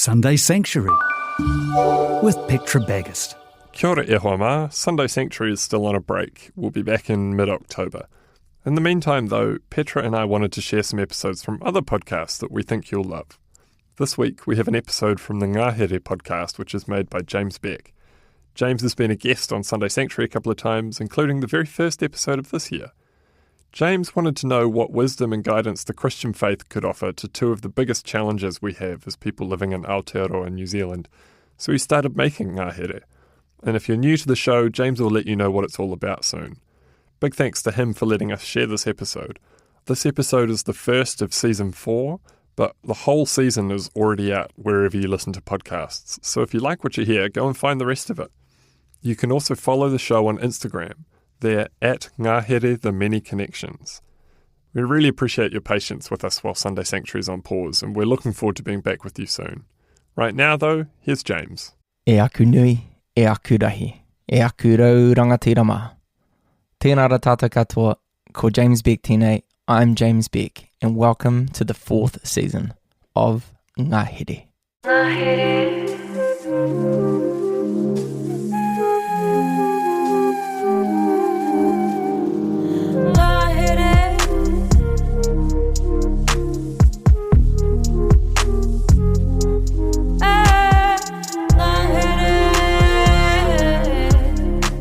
Sunday Sanctuary with Petra Bagust. Kia ora e hoa ma. Sunday Sanctuary is still on a break. We'll be back in mid-October. In the meantime, though, Petra and I wanted to share some episodes from other podcasts that we think you'll love. This week, we have an episode from the Ngā Here podcast, which is made by James Beck. James has been a guest on Sunday Sanctuary a couple of times, including the very first episode of this year. James wanted to know what wisdom and guidance the Christian faith could offer to two of the biggest challenges we have as people living in Aotearoa, New Zealand, so he started making Ngā Here. And if you're new to the show, James will let you know what it's all about soon. Big thanks to him for letting us share this episode. This episode is the first of season 4, but the whole season is already out wherever you listen to podcasts, so if you like what you hear, go and find the rest of it. You can also follow the show on Instagram. They're at Ngā Here, the Many Connections. We really appreciate your patience with us while Sunday Sanctuary is on pause, and we're looking forward to being back with you soon. Right now, though, here's James. E aku nui, e aku rahi, e aku rau rangatira mā. Tēnā ra tātou katoa, ko James Beck tēnei, I'm James Beck, and welcome to the 4th season of Ngā Here. Ngā Here.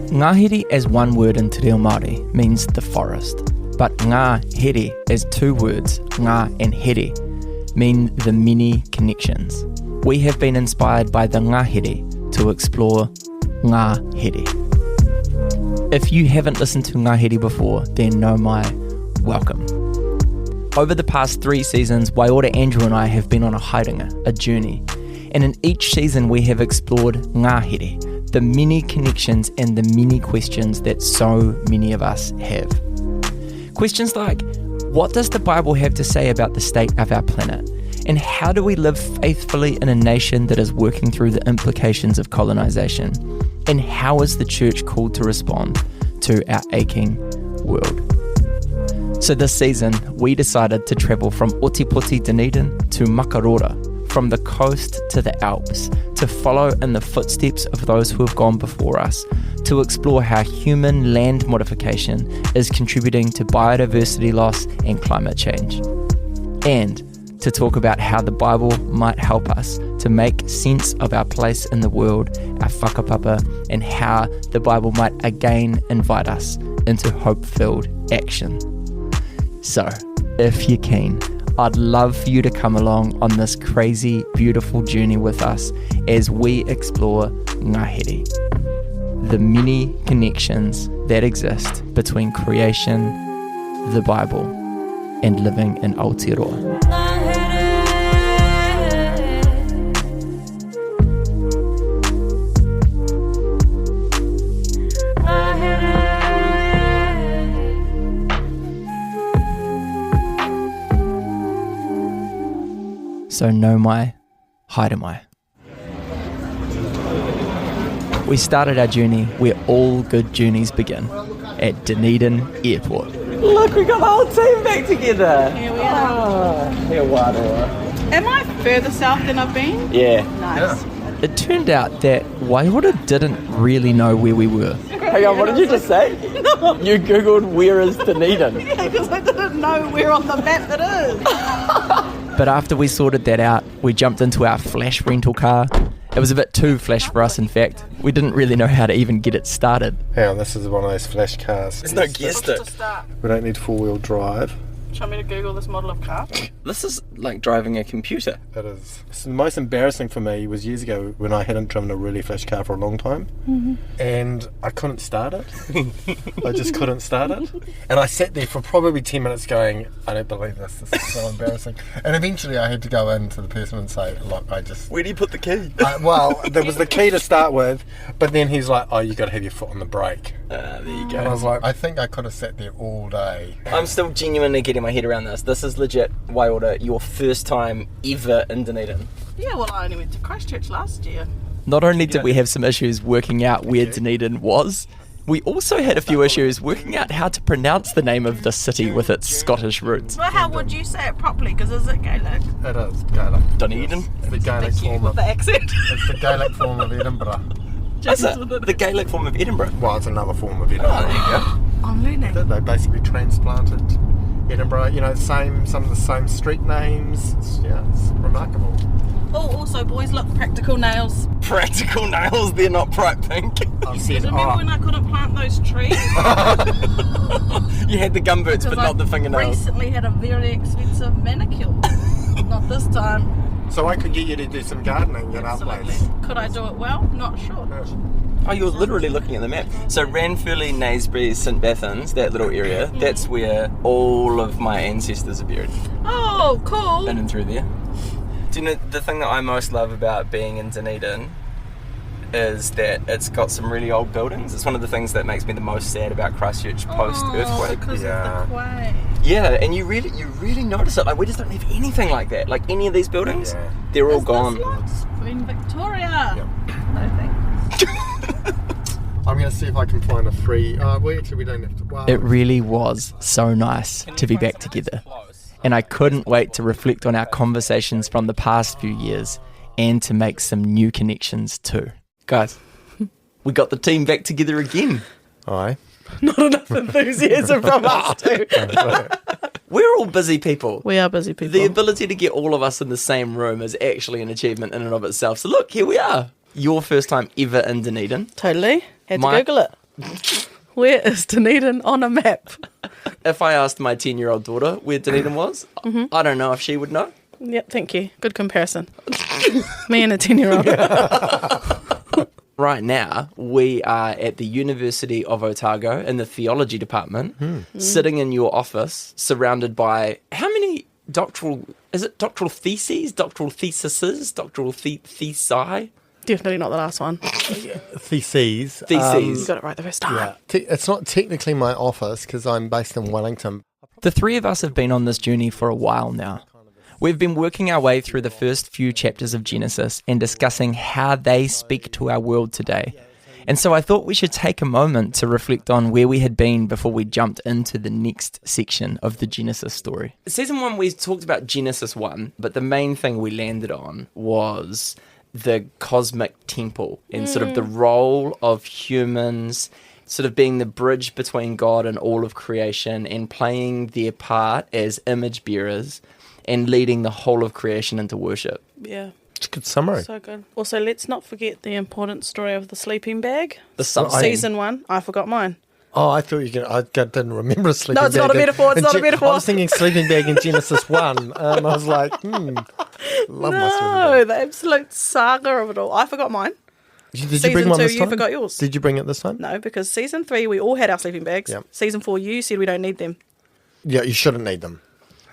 Ngā Here as one word in Te Reo Māori means the forest, but Ngā Here as two words, Ngā and Here, mean the many connections. We have been inspired by the Ngā Here to explore Ngā Here. If you haven't listened to Ngā Here before, then no mai, welcome. Over the past 3 seasons, Waiora Andrew and I have been on a haerenga, a journey, and in each season we have explored Ngā Here, the many connections and the many questions that so many of us have. Questions like, what does the Bible have to say about the state of our planet? And how do we live faithfully in a nation that is working through the implications of colonization? And how is the church called to respond to our aching world? So this season, we decided to travel from Otipoti, Dunedin to Makarora, from the coast to the Alps, to follow in the footsteps of those who have gone before us, to explore how human land modification is contributing to biodiversity loss and climate change, and to talk about how the Bible might help us to make sense of our place in the world, our whakapapa, and how the Bible might again invite us into hope-filled action. So, if you're keen, I'd love for you to come along on this crazy, beautiful journey with us as we explore Ngā Here, the many connections that exist between creation, the Bible, and living in Aotearoa. So no mai, haere mai. We started our journey where all good journeys begin, at Dunedin Airport. Look, we got the whole team back together. Here we are. He wāroa. Am I further south than I've been? Yeah. Nice. It turned out that Waiora didn't really know where we were. Hang on, what did you just say? No. You googled where is Dunedin. Yeah, because I didn't know where on the map it is. But after we sorted that out, we jumped into our flash rental car. It was a bit too flash for us, in fact. We didn't really know how to even get it started. Hang on, this is one of those flash cars. There's no gear stick. We don't need four-wheel drive. Do you want me to Google this model of car? This is like driving a computer. It is. The most embarrassing for me was years ago when I hadn't driven a really flash car for a long time, and I couldn't start it. I just couldn't start it. And I sat there for probably 10 minutes going, I don't believe this. This is so embarrassing. And eventually I had to go in to the person and say, look, Where do you put the key? well, there was the key to start with, but then he's like, oh, you got to have your foot on the brake. There you go. And I was like, I think I could have sat there all day. I'm still genuinely getting my head around this. This is legit, Waiora, your first time ever in Dunedin. Yeah, well, I only went to Christchurch last year. Not only did we have some issues working out where Dunedin was, We also had a few issues working out how to pronounce the name of the city with its Scottish roots. Well, how would you say it properly? Because is it Gaelic? It is Gaelic. Dunedin? It's the Gaelic form With of the accent. it's the Gaelic form of Edinburgh. Is it the Gaelic form of Edinburgh? Well, it's another form of Edinburgh. Oh, there you go. I'm learning. They basically transplanted Edinburgh. You know, some of the same street names. It's remarkable. Oh, also, boys, look, practical nails. Practical nails, they're not bright pink. I've said, Remember when I couldn't plant those trees? You had the gumboots, but not the fingernails. Recently had a very expensive manicure. Not this time. so I could get you to do some gardening at our Absolutely. place. Could I do it well? Not sure. Oh, you're literally looking at the map. So Ranfurly, Naisbury, St Bathans, that little area, that's where all of my ancestors are buried. Oh, cool. In and through there. Do you know, the thing that I most love about being in Dunedin is that it's got some really old buildings. It's one of the things that makes me the most sad about Christchurch post-earthquake. Because Yeah. of the quake. Yeah, and you really notice it. Like, we just don't have anything like that. Like, any of these buildings, Yeah. they're all Is this gone. like Queen Victoria? Yep. No thanks. I'm going to see if I can find a free... we don't have to... Wow. It really was so nice to be back together. And I couldn't wait to reflect on our conversations from the past few years and to make some new connections too. Guys, we got the team back together again. Aye. Not enough enthusiasm from us too. We're all busy people. We are busy people. The ability to get all of us in the same room is actually an achievement in and of itself. So look, here we are. Your first time ever in Dunedin. Totally. Had to My- Google it. Where is Dunedin on a map? If I asked my 10-year-old daughter where Dunedin was, I don't know if she would know. Yep, thank you. Good comparison. Me and a 10-year-old. Right now, we are at the University of Otago in the theology department, sitting in your office, surrounded by how many doctoral theses, doctoral theses, doctoral thesi? Definitely not the last one. Theses. Theses. You got it right the first time. Yeah. It's not technically my office because I'm based in Wellington. The three of us have been on this journey for a while now. We've been working our way through the first few chapters of Genesis and discussing how they speak to our world today. And so I thought we should take a moment to reflect on where we had been before we jumped into the next section of the Genesis story. Season 1, we talked about Genesis 1, but the main thing we landed on was the cosmic temple and sort of the role of humans sort of being the bridge between God and all of creation and playing their part as image bearers and leading the whole of creation into worship. Yeah. It's a good summary. So good. Also, let's not forget the important story of the sleeping bag. The Season 1, I forgot mine. Oh, I thought you were going to... I didn't remember a sleeping bag. No, it's not a metaphor. It's not a metaphor. I was thinking sleeping bag in Genesis 1. And I was like, love my sleeping No, bag. the absolute saga of it all. I forgot mine. Did you Season bring one 2, this you time? forgot yours. Did you bring it this time? No, because Season 3, we all had our sleeping bags. Yep. Season 4, you said we don't need them. Yeah, you shouldn't need them.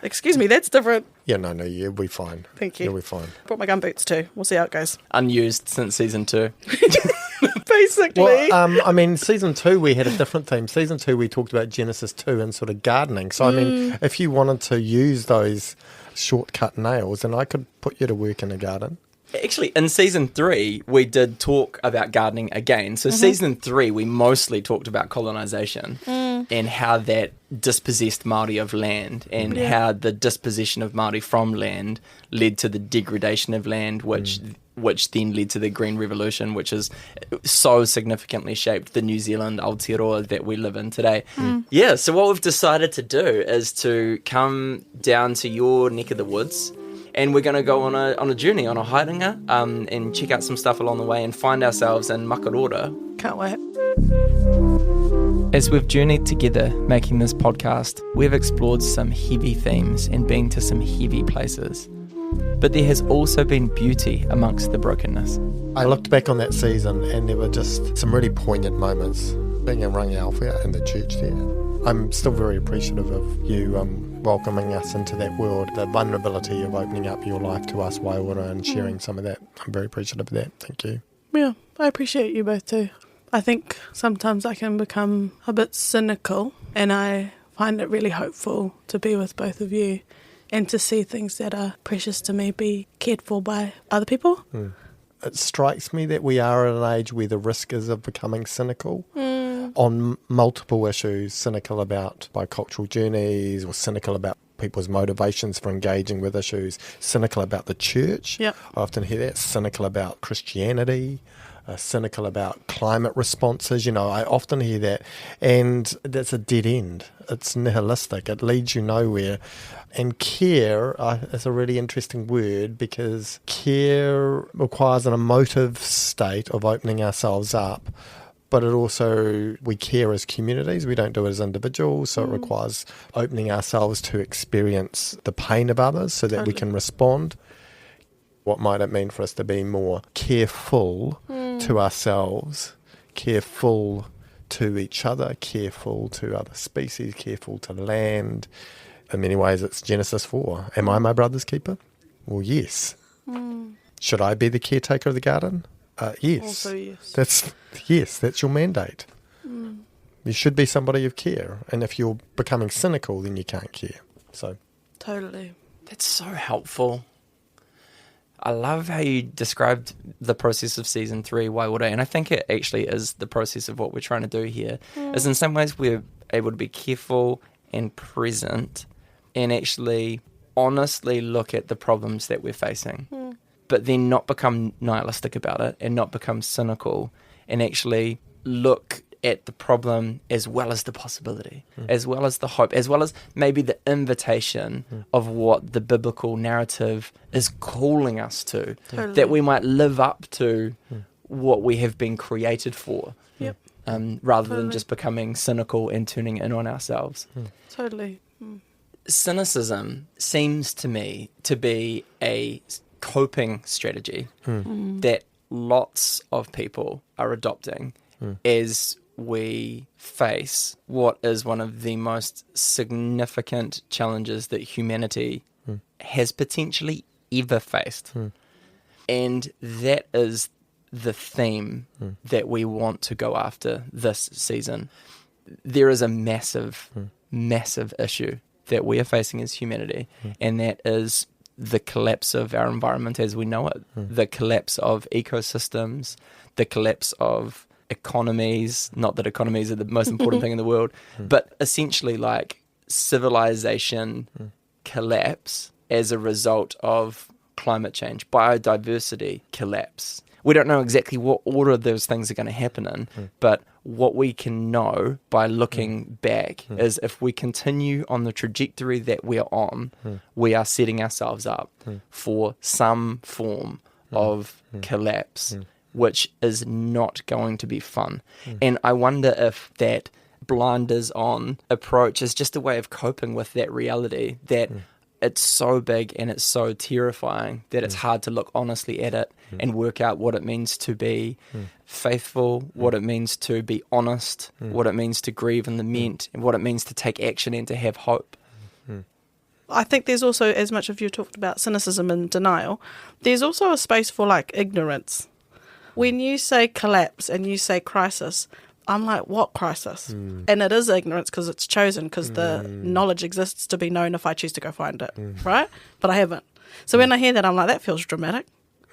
Excuse me, that's different. Yeah, no, you'll be fine. Thank you. You'll be fine. Brought my gumboots too. We'll see how it goes. Unused since season 2. Basically. Well, I mean, season 2 we had a different theme. Season 2 we talked about Genesis 2 and sort of gardening. So I mean, if you wanted to use those shortcut nails, then I could put you to work in a garden. Actually, in season 3, we did talk about gardening again. So season 3, we mostly talked about colonisation and how that dispossessed Māori of land and how the dispossession of Māori from land led to the degradation of land, which then led to the Green Revolution, which has so significantly shaped the New Zealand Aotearoa that we live in today. Yeah, so what we've decided to do is to come down to your neck of the woods, and we're going to go on a journey, on a haerenga, and check out some stuff along the way and find ourselves in Makarora. Can't wait. As we've journeyed together making this podcast, we've explored some heavy themes and been to some heavy places. But there has also been beauty amongst the brokenness. I looked back on that season and there were just some really poignant moments. Being in Rangiawhia in the church there, I'm still very appreciative of you welcoming us into that world, the vulnerability of opening up your life to us, Waiora, and sharing some of that. I'm very appreciative of that. Thank you. Yeah, I appreciate you both too. I think sometimes I can become a bit cynical, and I find it really hopeful to be with both of you and to see things that are precious to me be cared for by other people. It strikes me that we are at an age where the risk is of becoming cynical. on multiple issues, cynical about bicultural journeys or cynical about people's motivations for engaging with issues, cynical about the church. Yep. I often hear that, cynical about Christianity, cynical about climate responses. I often hear that, and that's a dead end. It's nihilistic. It leads you nowhere. And care is a really interesting word, because care requires an emotive state of opening ourselves up, but it also, we care as communities, we don't do it as individuals, so it requires opening ourselves to experience the pain of others so that we can respond. What might it mean for us to be more careful to ourselves, careful to each other, careful to other species, careful to land? In many ways, it's Genesis 4. Am I my brother's keeper? Well, yes. Should I be the caretaker of the garden? Yes. Also, yes. That's your mandate. You should be somebody of care. And if you're becoming cynical, then you can't care. So Totally. That's so helpful. I love how you described the process of season 3, Why Would I? And I think it actually is the process of what we're trying to do here. Is in some ways we're able to be careful and present and actually honestly look at the problems that we're facing, but then not become nihilistic about it and not become cynical, and actually look at the problem as well as the possibility, as well as the hope, as well as maybe the invitation of what the biblical narrative is calling us to, that we might live up to what we have been created for, rather than just becoming cynical and turning in on ourselves. Totally. Cynicism seems to me to be a coping strategy that lots of people are adopting as we face what is one of the most significant challenges that humanity has potentially ever faced. And that is the theme that we want to go after this season. There is a massive, massive issue that we are facing as humanity, and that is the collapse of our environment as we know it, the collapse of ecosystems, the collapse of economies, not that economies are the most important thing in the world, but essentially like civilization collapse as a result of climate change, biodiversity collapse. We don't know exactly what order those things are going to happen in, but what we can know by looking back is if we continue on the trajectory that we are on, we are setting ourselves up for some form of collapse, which is not going to be fun. And I wonder if that blinders on approach is just a way of coping with that reality, that it's so big and it's so terrifying that it's hard to look honestly at it and work out what it means to be faithful, what it means to be honest, what it means to grieve and lament, and what it means to take action and to have hope. I think there's also, as much as you talked about cynicism and denial, there's also a space for like ignorance. When you say collapse and you say crisis, I'm like, what crisis? And it is ignorance because it's chosen, because the knowledge exists to be known if I choose to go find it, right? But I haven't. So when I hear that, I'm like, that feels dramatic.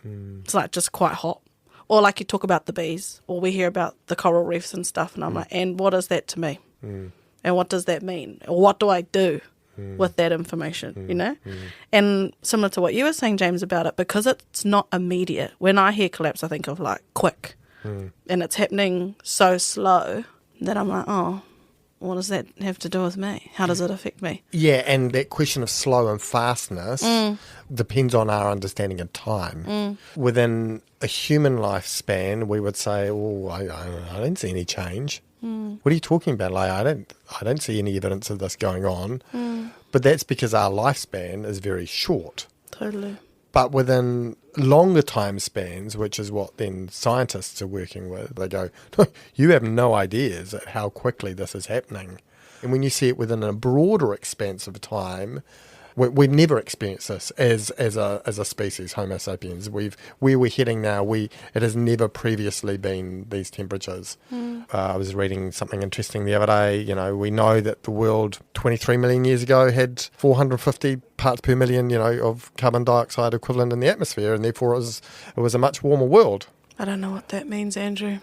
It's like just quite hot. Or like you talk about the bees, or we hear about the coral reefs and stuff, and I'm like, and what is that to me? And what does that mean? Or what do I do with that information, you know? And similar to what you were saying, James, about it, because it's not immediate. When I hear collapse, I think of like quick. And it's happening so slow that I'm like, oh, what does that have to do with me? How does it affect me? Yeah, and that question of slow and fastness depends on our understanding of time. Within a human lifespan, we would say, oh, I don't see any change. What are you talking about? Like, I don't see any evidence of this going on. But that's because our lifespan is very short. Totally. But within longer time spans, which is what then scientists are working with, they go, you have no ideas at how quickly this is happening. And when you see it within a broader expanse of time, we've never experienced this as a species, Homo sapiens. Where we're heading now, it has never previously been these temperatures. I was reading something interesting the other day. You know, we know that the world 23 million years ago had 450 parts per million, of carbon dioxide equivalent in the atmosphere, and therefore it was a much warmer world. I don't know what that means, Andrew.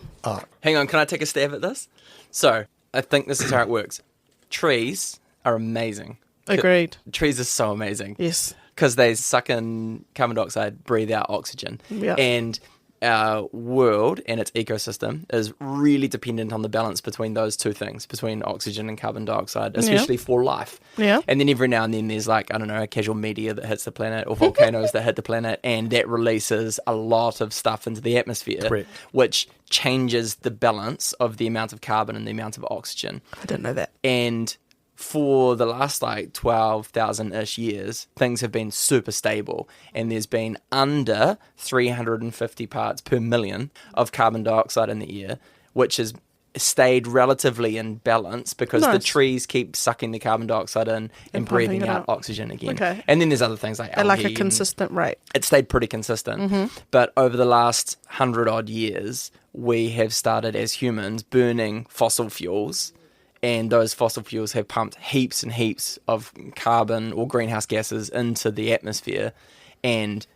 Hang on, can I take a stab at this? So, I think this is how it works. Trees are amazing. Agreed. Trees are so amazing. Yes. Because they suck in carbon dioxide, breathe out oxygen. Yeah. And our world and its ecosystem is really dependent on the balance between those two things, between oxygen and carbon dioxide, especially for life. Yeah. And then every now and then there's like, I don't know, a casual meteor that hits the planet or volcanoes that hit the planet, and that releases a lot of stuff into the atmosphere, Correct. which changes the balance of the amount of carbon and the amount of oxygen. I didn't know that. And for the last like 12,000-ish years, things have been super stable, and there's been under 350 parts per million of carbon dioxide in the air, which has stayed relatively in balance because the trees keep sucking the carbon dioxide in and breathing out oxygen again. Okay. And then there's other things like At like a algae consistent rate. it stayed pretty consistent. But over the last 100-odd years, we have started as humans burning fossil fuels, and those fossil fuels have pumped heaps and heaps of carbon or greenhouse gases into the atmosphere. And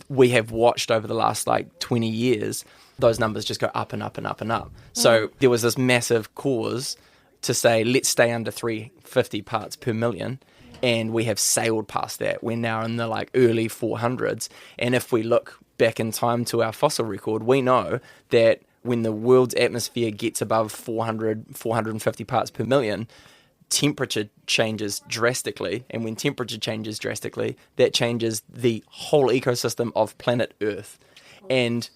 we have watched over the last like 20 years, those numbers just go up and up and up and up. So there was this massive cause to say, let's stay under 350 parts per million. And we have sailed past that. We're now in the like early 400s. And if we look back in time to our fossil record, we know that when the world's atmosphere gets above 450 parts per million, temperature changes drastically. And when temperature changes drastically, that changes the whole ecosystem of planet Earth. And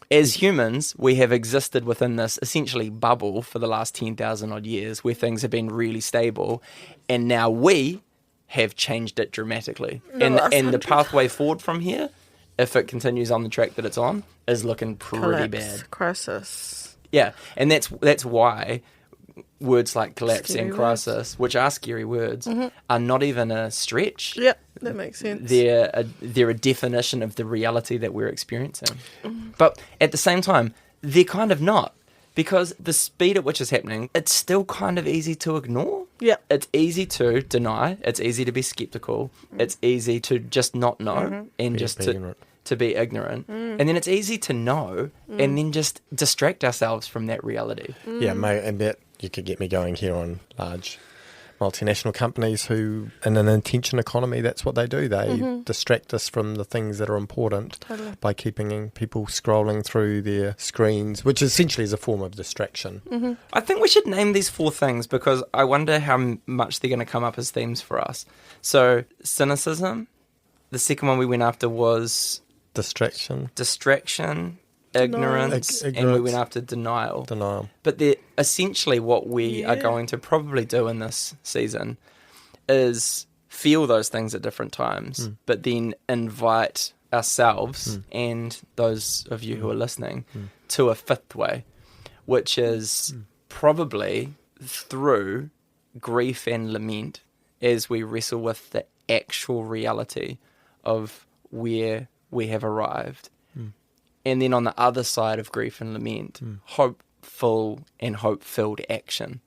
as humans, we have existed within this essentially bubble for the last 10,000 odd years where things have been really stable. And now we have changed it dramatically. And the pathway forward from here, if it continues on the track that it's on, is looking pretty bad. Crisis. Yeah, and that's why words like collapse Scary and crisis, which are scary words, are not even a stretch. Yep, that makes sense. They're a definition of the reality that we're experiencing. But at the same time, they're kind of not. Because the speed at which it's happening, it's still kind of easy to ignore. Yeah. It's easy to deny. It's easy to be skeptical. It's easy to just not know and just to be ignorant. And then it's easy to know and then just distract ourselves from that reality. Yeah, mate, and that you could get me going here on large multinational companies who, in an attention economy, that's what they do. They distract us from the things that are important by keeping people scrolling through their screens, which essentially is a form of distraction. I think we should name these 4 things because I wonder how much they're going to come up as themes for us. So, cynicism. The second one we went after was Distraction. Ignorance, and we went after denial. But they're essentially what we are going to probably do in this season is feel those things at different times, but then invite ourselves and those of you who are listening to a 5th way, which is probably through grief and lament as we wrestle with the actual reality of where we have arrived. And then on the other side of grief and lament, hopeful and hope-filled action.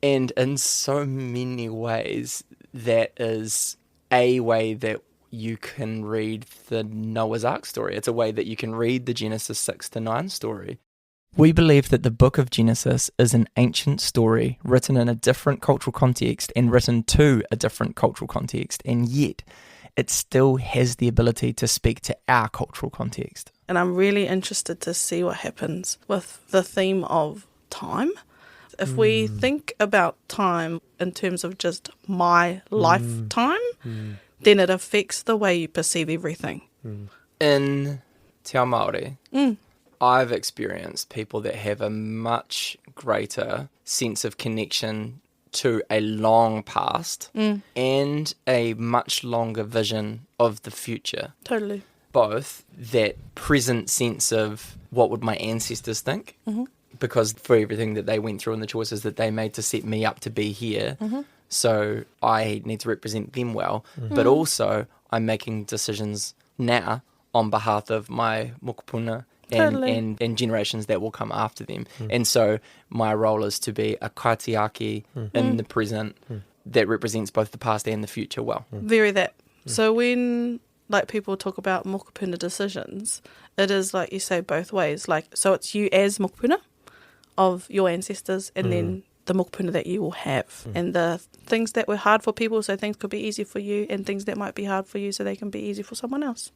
And in so many ways, that is a way that you can read the Noah's Ark story. It's a way that you can read the Genesis 6-9 story. We believe that the book of Genesis is an ancient story written in a different cultural context and written to a different cultural context, and yet it still has the ability to speak to our cultural context. And I'm really interested to see what happens with the theme of time. If we think about time in terms of just my lifetime, then it affects the way you perceive everything. In Te Ao Māori, I've experienced people that have a much greater sense of connection to a long past and a much longer vision of the future. Totally. Both that present sense of what would my ancestors think, because for everything that they went through and the choices that they made to set me up to be here, so I need to represent them well, but also I'm making decisions now on behalf of my mokopuna and generations that will come after them. And so my role is to be a kaitiaki in the present that represents both the past and the future well. Very that. So when like people talk about mokopuna decisions, it is, like you say, both ways. Like, so it's you as mokopuna of your ancestors, and then the mokopuna that you will have, and the things that were hard for people, so things could be easy for you, and things that might be hard for you, so they can be easy for someone else.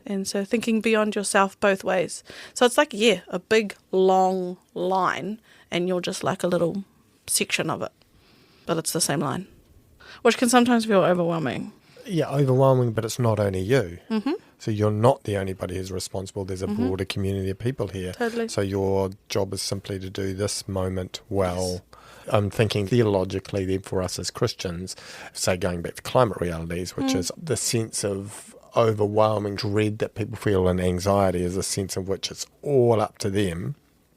And so thinking beyond yourself both ways. So it's like, a big, long line, and you're just like a little section of it. But it's the same line, which can sometimes feel overwhelming. Yeah, overwhelming, but it's not only you. Mm-hmm. So you're not the only body who's responsible. There's a broader community of people here. Totally. So your job is simply to do this moment well. Yes. I'm thinking theologically then for us as Christians, say going back to climate realities, which is the sense of overwhelming dread that people feel and anxiety is a sense in which it's all up to them.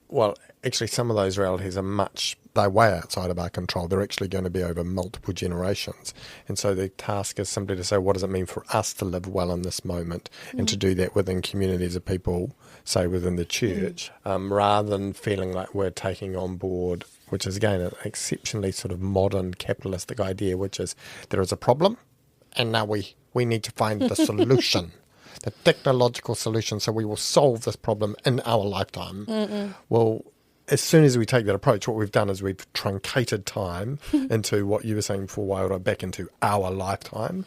Well, actually some of those realities are they're way outside of our control. They're actually going to be over multiple generations. And so the task is simply to say, what does it mean for us to live well in this moment and to do that within communities of people, say within the church, rather than feeling like we're taking on board, which is again an exceptionally sort of modern capitalistic idea, which is there is a problem and now we need to find the solution. The technological solution, so we will solve this problem in our lifetime. Well, as soon as we take that approach, what we've done is we've truncated time into what you were saying before, Wairua, back into our lifetime,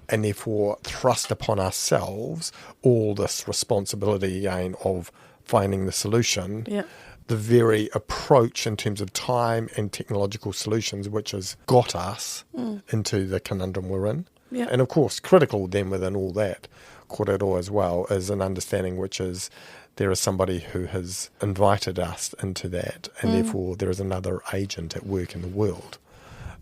and therefore thrust upon ourselves all this responsibility again of finding the solution. Yeah. The very approach in terms of time and technological solutions which has got us into the conundrum we're in. Yeah. And of course, critical then within all that, kōrero as well, is an understanding which is there is somebody who has invited us into that, and therefore there is another agent at work in the world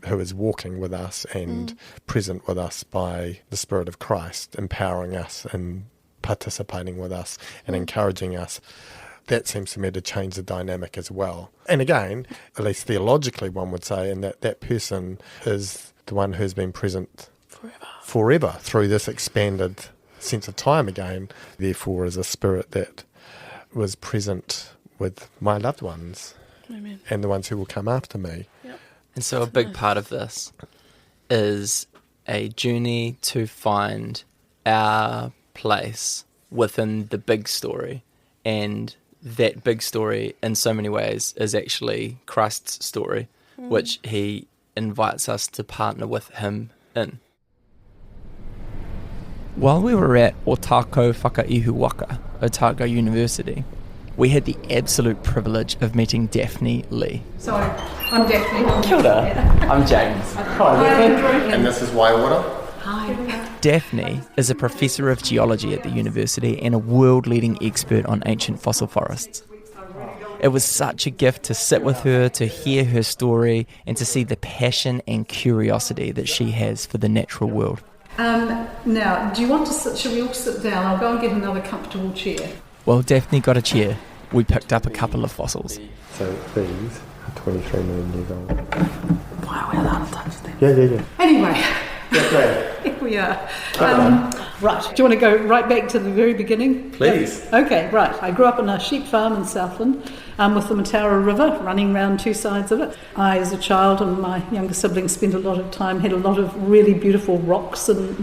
who is walking with us and present with us by the Spirit of Christ, empowering us and participating with us and encouraging us. That seems to me to change the dynamic as well. And again, at least theologically one would say, and that person is the one who's been present forever through this expanded sense of time again, therefore is a spirit that was present with my loved ones. Amen. And the ones who will come after me. Yep. And so a big part of this is a journey to find our place within the big story. And that big story, in so many ways, is actually Christ's story, which he invites us to partner with him in. While we were at Ōtākau Whakaihu Waka, Otago University, we had the absolute privilege of meeting Daphne Lee. So, I'm Daphne. Kia ora. I'm James. Hi, And this is Wairua. Hi. Daphne is a professor of geology at the university and a world-leading expert on ancient fossil forests. It was such a gift to sit with her, to hear her story, and to see the passion and curiosity that she has for the natural world. Now, do you want to sit? Shall we all sit down? I'll go and get another comfortable chair. Well, Daphne got a chair. We picked up a couple of fossils. So these are 23 million years old. Wow, we're allowed to touch them. Yeah. Anyway, Okay. here we are. Right, do you want to go right back to the very beginning? Please. Okay, right. I grew up on a sheep farm in Southland with the Mataura River running round two sides of it. I, as a child, and my younger siblings spent a lot of time, had a lot of really beautiful rocks and,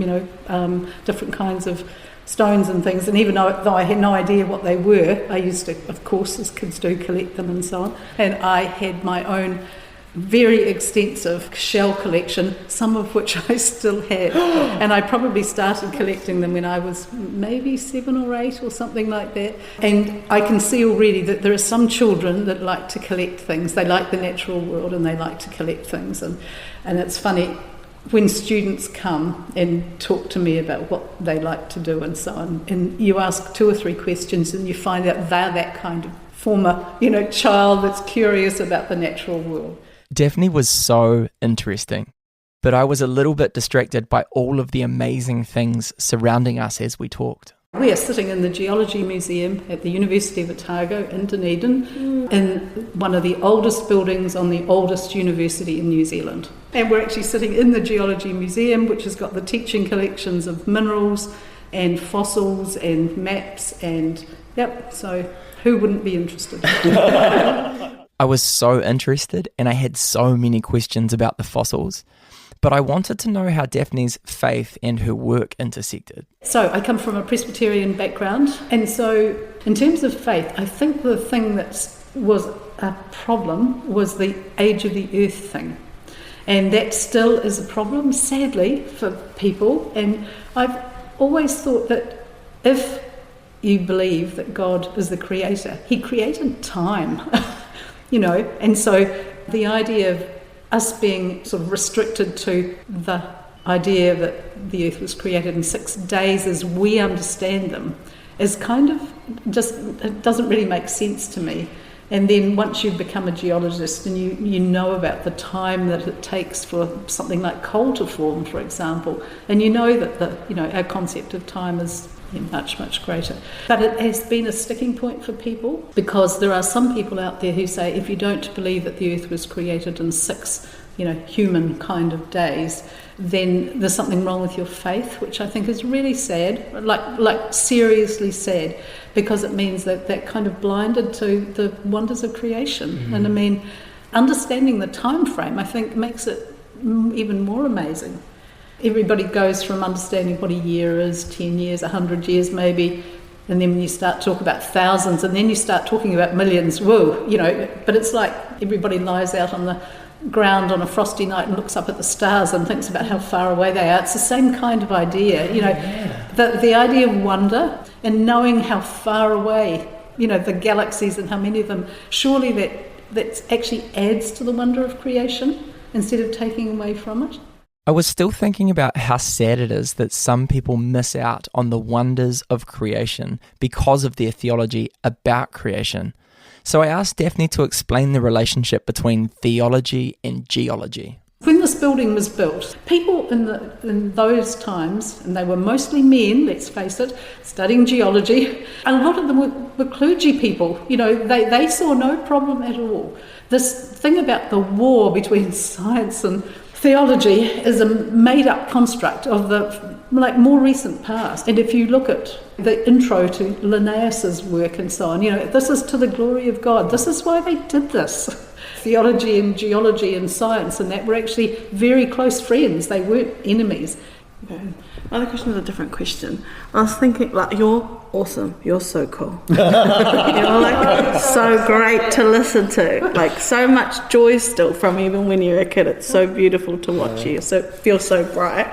different kinds of stones and things. And even though I had no idea what they were, I used to, of course, as kids do, collect them and so on. And I had my own very extensive shell collection, some of which I still have. And I probably started collecting them when I was maybe 7 or 8 or something like that. And I can see already that there are some children that like to collect things. They like the natural world and they like to collect things. And it's funny, when students come and talk to me about what they like to do and so on, and you ask 2 or 3 questions and you find out they're that kind of former, child that's curious about the natural world. Daphne was so interesting, but I was a little bit distracted by all of the amazing things surrounding us as we talked. We are sitting in the Geology Museum at the University of Otago in Dunedin, in one of the oldest buildings on the oldest university in New Zealand. And we're actually sitting in the Geology Museum, which has got the teaching collections of minerals and fossils and maps and, so who wouldn't be interested? I was so interested and I had so many questions about the fossils. but I wanted to know how Daphne's faith and her work intersected. So I come from a Presbyterian background, and so in terms of faith, I think the thing that was a problem was the age of the earth thing. And that still is a problem, sadly, for people. And I've always thought that if you believe that God is the creator, he created time, and so the idea of us being sort of restricted to the idea that the earth was created in 6 days as we understand them is kind of just, it doesn't really make sense to me. And then once you become a geologist and you know about the time that it takes for something like coal to form, for example, and you know that our concept of time is much, much greater. But it has been a sticking point for people, because there are some people out there who say if you don't believe that the earth was created in 6 human kind of days, then there's something wrong with your faith, which I think is really sad, like seriously sad, because it means that kind of blinded to the wonders of creation. Mm-hmm. And I mean, understanding the time frame, I think, makes it even more amazing. Everybody goes from understanding what a year is, 10 years, 100 years maybe, and then when you start talking about thousands, and then you start talking about millions, whoa, but it's like everybody lies out on the ground on a frosty night and looks up at the stars and thinks about how far away they are. It's the same kind of idea, the idea of wonder and knowing how far away, the galaxies and how many of them, surely that actually adds to the wonder of creation instead of taking away from it. I was still thinking about how sad it is that some people miss out on the wonders of creation because of their theology about creation. So I asked Daphne to explain the relationship between theology and geology. When this building was built, people in those times, and they were mostly men, let's face it, studying geology, a lot of them were clergy people. They saw no problem at all. This thing about the war between science and theology is a made-up construct of the more recent past. And if you look at the intro to Linnaeus's work and so on, this is to the glory of God. This is why they did this. Theology and geology and science and that were actually very close friends. They weren't enemies. Okay. My other question is a different question. I was thinking, you're awesome. You're so cool. You're so great to listen to. So much joy still from even when you're a kid. It's so beautiful to watch you. So feel so bright.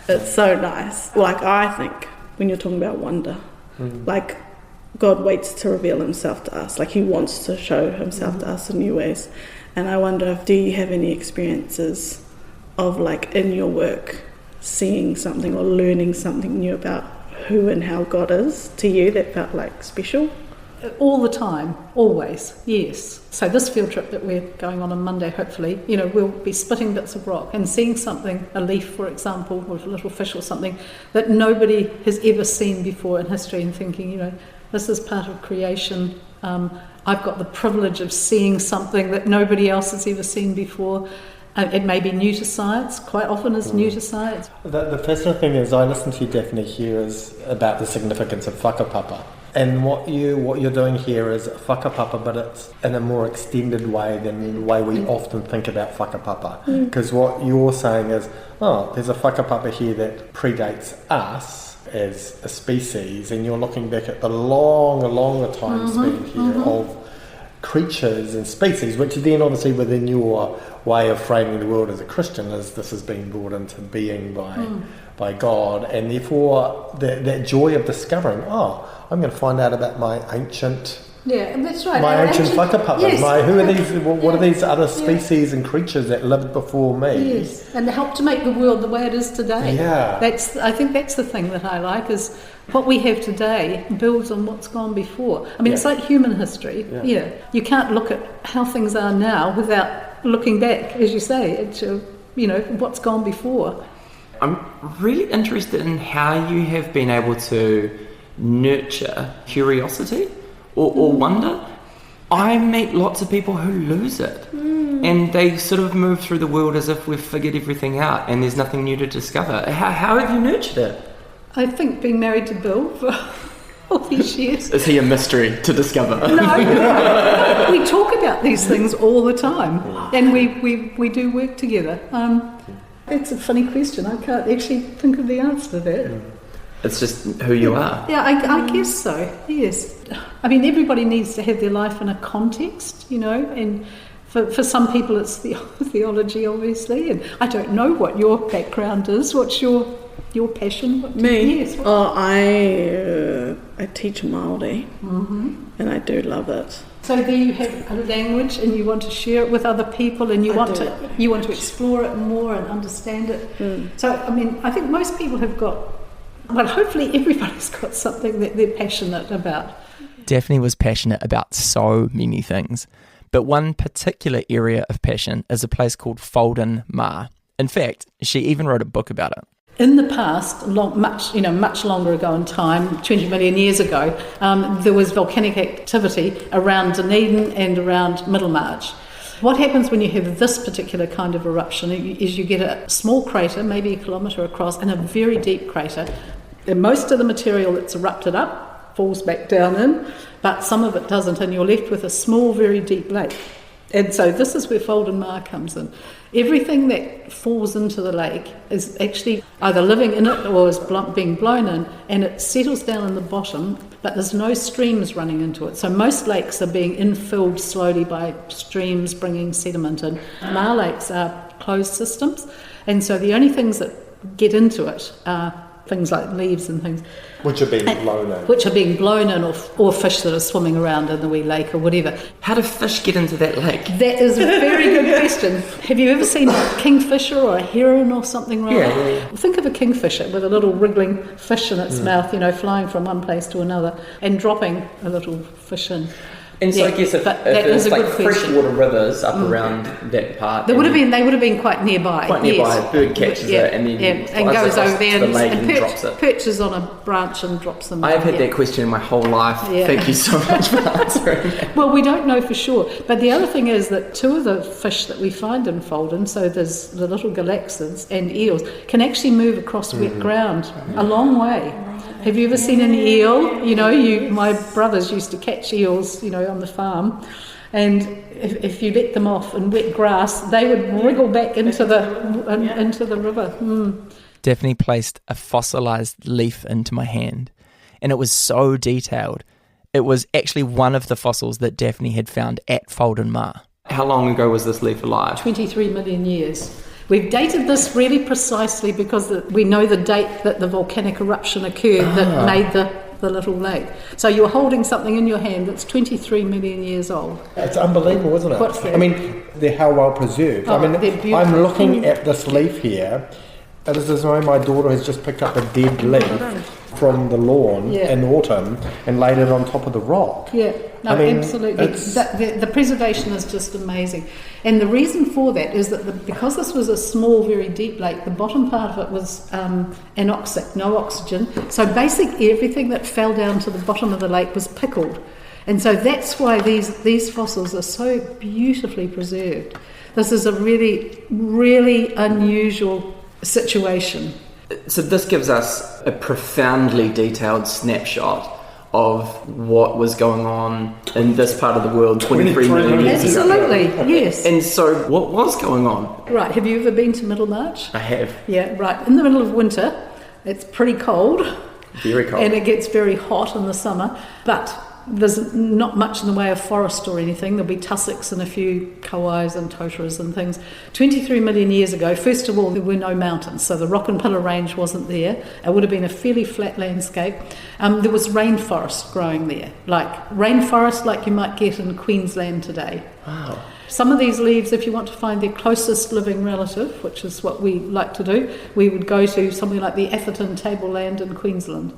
It's so nice. I think when you're talking about wonder, God waits to reveal himself to us. He wants to show himself to us in new ways. And I wonder, do you have any experiences of in your work seeing something or learning something new about who and how God is to you that felt special? All the time, always, yes. So this field trip that we're going on Monday, hopefully, we'll be splitting bits of rock and seeing something, a leaf, for example, or a little fish or something, that nobody has ever seen before in history, and thinking, this is part of creation. I've got the privilege of seeing something that nobody else has ever seen before. It may be new to science, quite often is new to science. The fascinating thing is I listen to you, Daphne, here is about the significance of whakapapa. And what you're doing here is whakapapa, but it's in a more extended way than the way we often think about whakapapa. Because what you're saying is, there's a whakapapa here that predates us as a species, and you're looking back at the longer time span here of creatures and species, which then obviously within your way of framing the world as a Christian is this has been brought into being by God, and therefore that joy of discovering, I'm going to find out about my ancient that's right. My ancient whakapapas. Yes. Who are these? What are these other species and creatures that lived before me? Yes, and help to make the world the way it is today. Yeah, I think that's the thing that I like, is what we have today builds on what's gone before. I mean, it's like human history. Yeah, you can't look at how things are now without looking back, as you say, to what's gone before. I'm really interested in how you have been able to nurture curiosity or wonder. I meet lots of people who lose it and they sort of move through the world as if we've figured everything out and there's nothing new to discover. How have you nurtured it? I think being married to Bill for all these years. Is he a mystery to discover? No. We talk about these things all the time and we do work together. It's a funny question. I can't actually think of the answer to that. It's just who you are. Yeah, I guess so, yes. I mean, everybody needs to have their life in a context, and for some people it's theology, obviously, and I don't know what your background is. What's your passion? Me? Yes. I teach Māori, and I do love it. So there you have a language, and you want to share it with other people, and you want to explore it more and understand it. So, I mean, I think most people have got, well, hopefully everybody's got something that they're passionate about. Daphne was passionate about so many things, but one particular area of passion is a place called Folden Ma. In fact, she even wrote a book about it. In the past, much longer ago in time, 20 million years ago, there was volcanic activity around Dunedin and around Middlemarch. What happens when you have this particular kind of eruption is you get a small crater, maybe a kilometre across, and a very deep crater. And most of the material that's erupted up falls back down in, but some of it doesn't, and you're left with a small, very deep lake. And so this is where Folden Ma comes in. Everything that falls into the lake is actually either living in it or is being blown in, and it settles down in the bottom, but there's no streams running into it. So most lakes are being infilled slowly by streams bringing sediment in. Ma lakes are closed systems, and so the only things that get into it are things like leaves and things. Which are being blown in. Which are being blown in, or fish that are swimming around in the wee lake or whatever. How do fish get into that lake? That is a very good question. Have you ever seen a kingfisher or a heron or something like that? Yeah. Think of a kingfisher with a little wriggling fish in its mouth, flying from one place to another and dropping a little fish in. And so I guess if it was like freshwater rivers up around that part, they would have been quite nearby. Yes. A bird catches it and then and goes over there and drops it. Perches on a branch and drops them. I've had that question my whole life. Yeah. Thank you so much for answering that. Well, we don't know for sure, but the other thing is that two of the fish that we find in Folden, so there's the little galaxids and eels, can actually move across wet ground a long way. Have you ever seen an eel? My brothers used to catch eels, on the farm, and if you let them off in wet grass, they would wriggle back into the river. Daphne placed a fossilised leaf into my hand, and it was so detailed. It was actually one of the fossils that Daphne had found at Folden Ma. How long ago was this leaf alive? 23 million years. We've dated this really precisely because we know the date that the volcanic eruption occurred that made the little lake. So you're holding something in your hand that's 23 million years old. It's unbelievable, isn't it? What's that? I mean, they're how well preserved. They're beautiful. I'm looking at this leaf here. It is as though my daughter has just picked up a dead leaf from the lawn in autumn and laid it on top of the rock. Yeah, absolutely. The preservation is just amazing. And the reason for that is that because this was a small, very deep lake, the bottom part of it was anoxic, no oxygen. So basically everything that fell down to the bottom of the lake was pickled. And so that's why these fossils are so beautifully preserved. This is a really, really unusual situation. So this gives us a profoundly detailed snapshot of what was going on in this part of the world 23 million years ago. Absolutely, yes. And so what was going on? Right, have you ever been to Middlemarch? I have. Yeah, right. In the middle of winter, it's pretty cold. Very cold. And it gets very hot in the summer, but there's not much in the way of forest or anything. There'll be tussocks and a few kauais and totaras and things. 23 million years ago, first of all, there were no mountains, so the Rock and Pillar Range wasn't there. It would have been a fairly flat landscape. There was rainforest growing there, like rainforest like you might get in Queensland today. Wow. Some of these leaves, if you want to find their closest living relative, which is what we like to do, we would go to something like the Atherton tableland in Queensland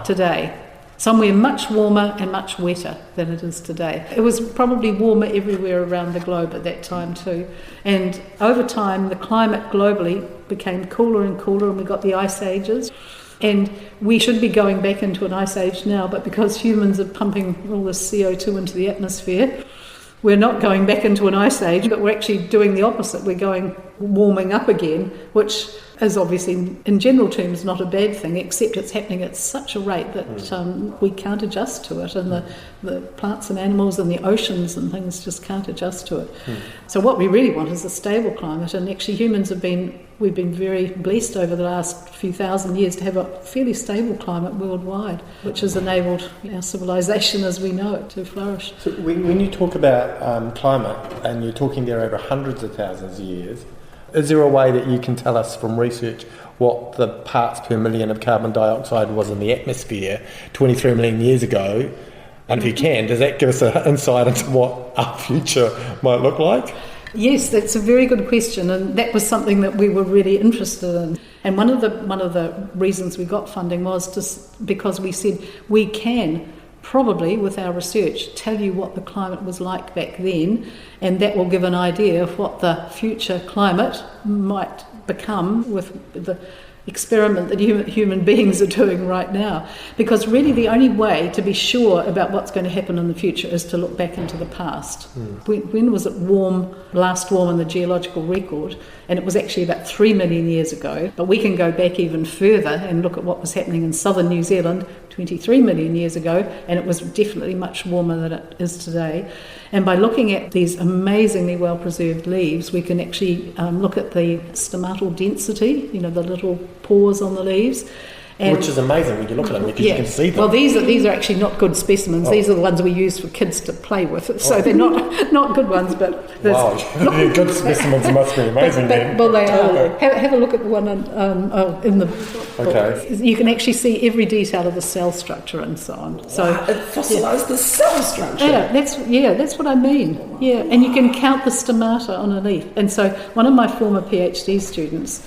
today. Somewhere much warmer and much wetter than it is today. It was probably warmer everywhere around the globe at that time too. And over time, the climate globally became cooler and cooler, and we got the ice ages. And we should be going back into an ice age now, but because humans are pumping all this CO2 into the atmosphere, we're not going back into an ice age, but we're actually doing the opposite. We're warming up again, which is obviously, in general terms, not a bad thing, except it's happening at such a rate that we can't adjust to it, and the plants and animals and the oceans and things just can't adjust to it. So what we really want is a stable climate, and actually humans have been we've been very blessed over the last few thousand years to have a fairly stable climate worldwide, which has enabled our civilization as we know it to flourish. So when you talk about climate, and you're talking there over hundreds of thousands of years, is there a way that you can tell us from research what the parts per million of carbon dioxide was in the atmosphere 23 million years ago? And if you can, does that give us an insight into what our future might look like? Yes, that's a very good question, and that was something that we were really interested in. And one of the reasons we got funding was just because we said we can probably, with our research, tell you what the climate was like back then, and that will give an idea of what the future climate might become with the experiment that human beings are doing right now. Because really the only way to be sure about what's going to happen in the future is to look back into the past. When was it last warm in the geological record? And it was actually about 3 million years ago. But we can go back even further and look at what was happening in southern New Zealand 23 million years ago, and it was definitely much warmer than it is today. And by looking at these amazingly well-preserved leaves, we can actually look at the stomatal density, the little pores on the leaves. And which is amazing when you look at them, because you can see them. Well, these are actually not good specimens. These are the ones we use for kids to play with. So they're not good ones, but... Wow, good specimens must be amazing then. Well, they are. Have a look at the one in the book. Okay. You can actually see every detail of the cell structure and so on. So it fossilised the cell structure. That's what I mean. Yeah, and you can count the stomata on a leaf. And so one of my former PhD students,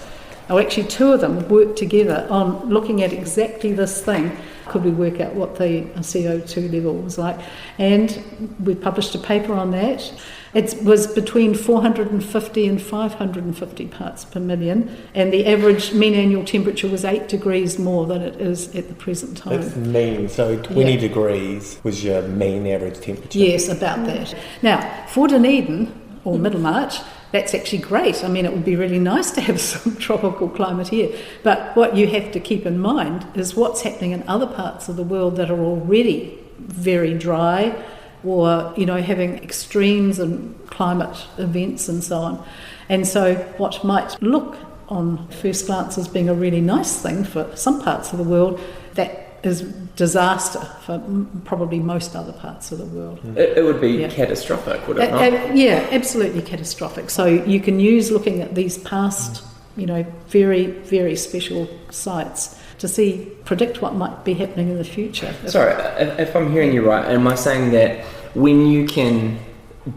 actually two of them, worked together on looking at exactly this thing. Could we work out what the CO2 level was like? And we published a paper on that. It was between 450 and 550 parts per million, and the average mean annual temperature was 8 degrees more than it is at the present time. That's mean. So 20 degrees was your mean average temperature? Yes, about that. Now, for Dunedin, or Middlemarch, that's actually great. I mean, it would be really nice to have some tropical climate here. But what you have to keep in mind is what's happening in other parts of the world that are already very dry, or, having extremes and climate events and so on. And so what might look on first glance as being a really nice thing for some parts of the world, that is disaster for probably most other parts of the world. It would be catastrophic, would it not? Yeah, absolutely catastrophic. So you can use looking at these past, very, very special sites to predict what might be happening in the future. Sorry, if I'm hearing you right, am I saying that when you can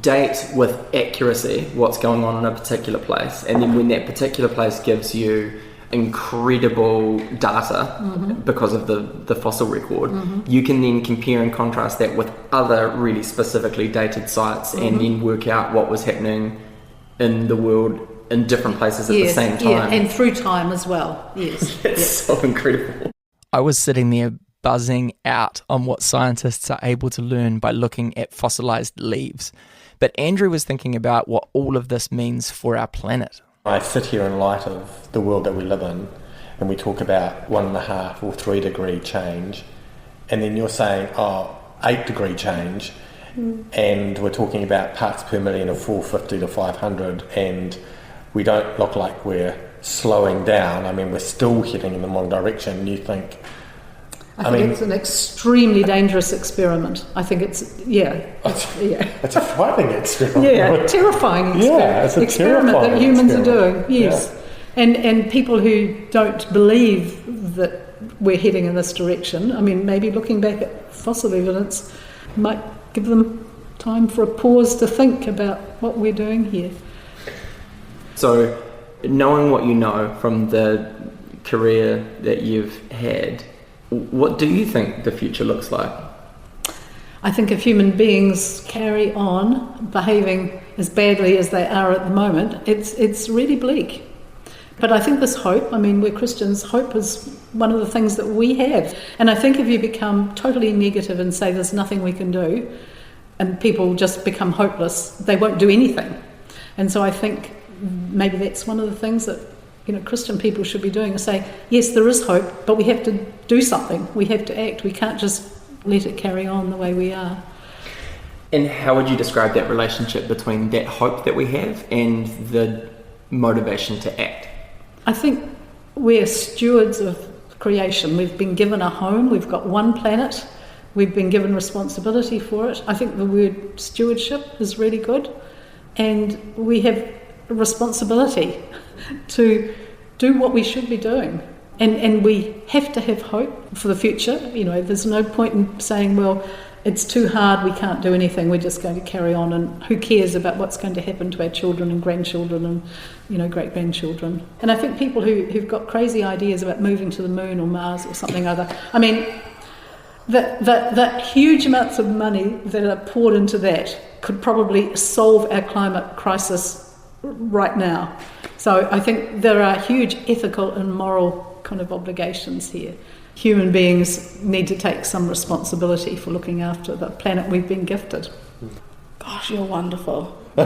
date with accuracy what's going on in a particular place, and then when that particular place gives you incredible data because of the fossil record, you can then compare and contrast that with other really specifically dated sites and then work out what was happening in the world in different places at the same time. Yeah, and through time as well, yes. It's so incredible. I was sitting there buzzing out on what scientists are able to learn by looking at fossilized leaves. But Andrew was thinking about what all of this means for our planet. I sit here in light of the world that we live in, and we talk about 1.5 or 3 degree change, and then you're saying, 8 degree change, and we're talking about parts per million of 450 to 500, and we don't look like we're slowing down. I mean, we're still heading in the wrong direction. You think... I think it's an extremely dangerous experiment. I think it's It's a frightening experiment. Yeah, terrifying experiment. Yeah, it's a experiment terrifying that humans experiment. are doing, yes. Yeah. And people who don't believe that we're heading in this direction, I mean, maybe looking back at fossil evidence might give them time for a pause to think about what we're doing here. So, knowing what you know from the career that you've had, what do you think the future looks like? I think if human beings carry on behaving as badly as they are at the moment, it's really bleak. But I think this hope, I mean, we're Christians, hope is one of the things that we have. And I think if you become totally negative and say there's nothing we can do, and people just become hopeless, they won't do anything. And so I think maybe that's one of the things that Christian people should be doing, is say, yes, there is hope, but we have to do something. We have to act. We can't just let it carry on the way we are. And how would you describe that relationship between that hope that we have and the motivation to act? I think we're stewards of creation. We've been given a home, we've got one planet, we've been given responsibility for it. I think the word stewardship is really good, and we have a responsibility to do what we should be doing. And we have to have hope for the future. There's no point in saying, well, it's too hard, we can't do anything, we're just going to carry on, and who cares about what's going to happen to our children and grandchildren and great-grandchildren. And I think people who've got crazy ideas about moving to the moon or Mars or something other, I mean, that huge amounts of money that are poured into that could probably solve our climate crisis right now. So I think there are huge ethical and moral kind of obligations here. Human beings need to take some responsibility for looking after the planet we've been gifted. Gosh, you're wonderful. No,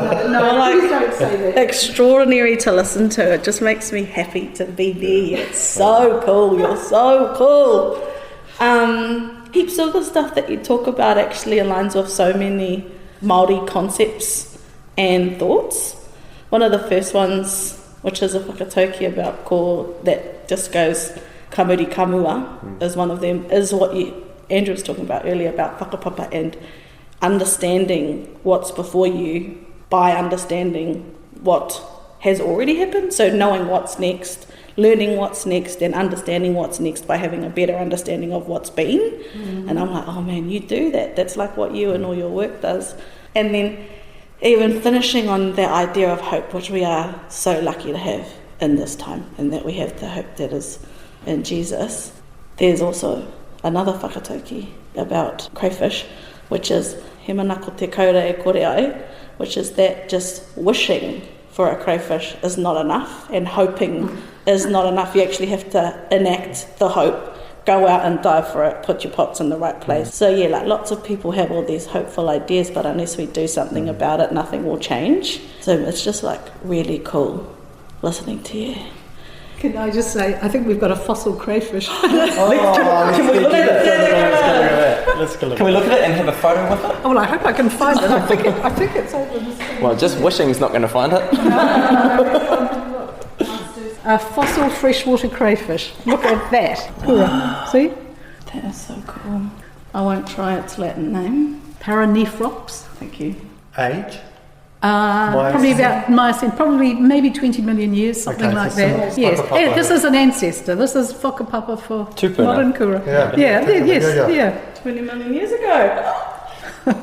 please don't say that. Extraordinary to listen to. It just makes me happy to be there. It's so cool. You're so cool. Heaps of the stuff that you talk about actually aligns with so many Māori concepts and thoughts. One of the first ones, which is a whakatauki about ko that just goes kamuri kamua, is one of them, is what Andrew was talking about earlier about whakapapa and understanding what's before you by understanding what has already happened. So knowing what's next, learning what's next, and understanding what's next by having a better understanding of what's been. And I'm like, oh man, you do that. That's like what you and all your work does. And then even finishing on the idea of hope, which we are so lucky to have in this time, and that we have the hope that is in Jesus. There's also another whakatauki about crayfish, which is he manako te kaura e kore ai, which is that just wishing for a crayfish is not enough, and hoping is not enough. You actually have to enact the hope, go out and dive for it, put your pots in the right place. So yeah, like lots of people have all these hopeful ideas, but unless we do something about it, nothing will change. So it's just like really cool listening to you. Can I just say, I think we've got a fossil crayfish. Can we look at it? Let's go look Can we look at it and have a photo with it? Oh, well, I hope I can find it. I think it's over this thing. Well, just wishing's not going to find it. A fossil freshwater crayfish. Look at that. Wow. See? That is so cool. I won't try its Latin name. Paranephrops. Thank you. Age? Probably about Miocene, probably maybe 20 million years, something Okay, like so that. Yes, whakapapa. and this is an ancestor. This is whakapapa for Tupuna. modern kura. Yeah. Yeah. 20 million years ago.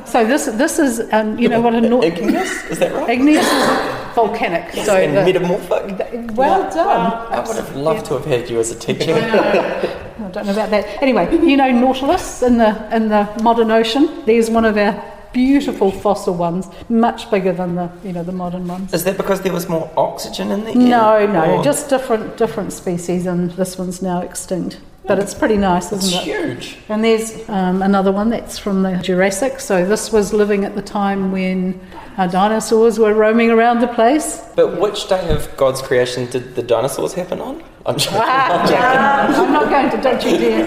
So this is, you know what a Igneous, is that right? igneous is volcanic. Yes, so and the- metamorphic. well done. I would have loved to have had you as a teacher. I don't know about that. Anyway, you know Nautilus in the modern ocean. There's one of our beautiful fossil ones, much bigger than the modern ones. Is that because there was more oxygen in the air? No, Or- just different species, and this one's now extinct. But it's pretty nice, isn't It's it? huge. And there's another one that's from the Jurassic. So this was living at the time when dinosaurs were roaming around the place. But which day of God's creation did the dinosaurs happen on? I'm joking. I'm not going to, don't you dare.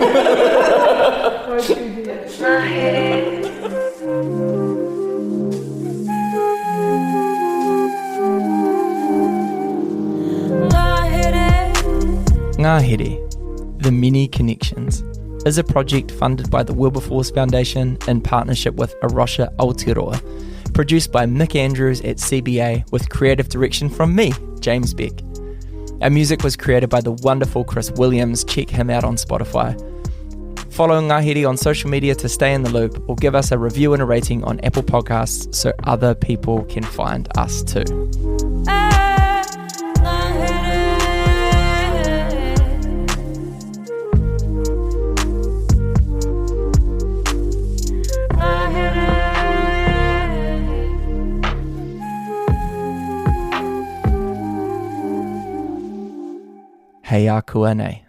Don't you dare. Ngā Here, The Many Connections, is a project funded by the Wilberforce Foundation in partnership with Arosha Aotearoa, produced by Mick Andrews at CBA with creative direction from me, James Beck. Our music was created by the wonderful Chris Williams. Check him out on Spotify. Follow Ngā Here on social media to stay in the loop, or give us a review and a rating on Apple Podcasts so other people can find us too. Hei a kua nei.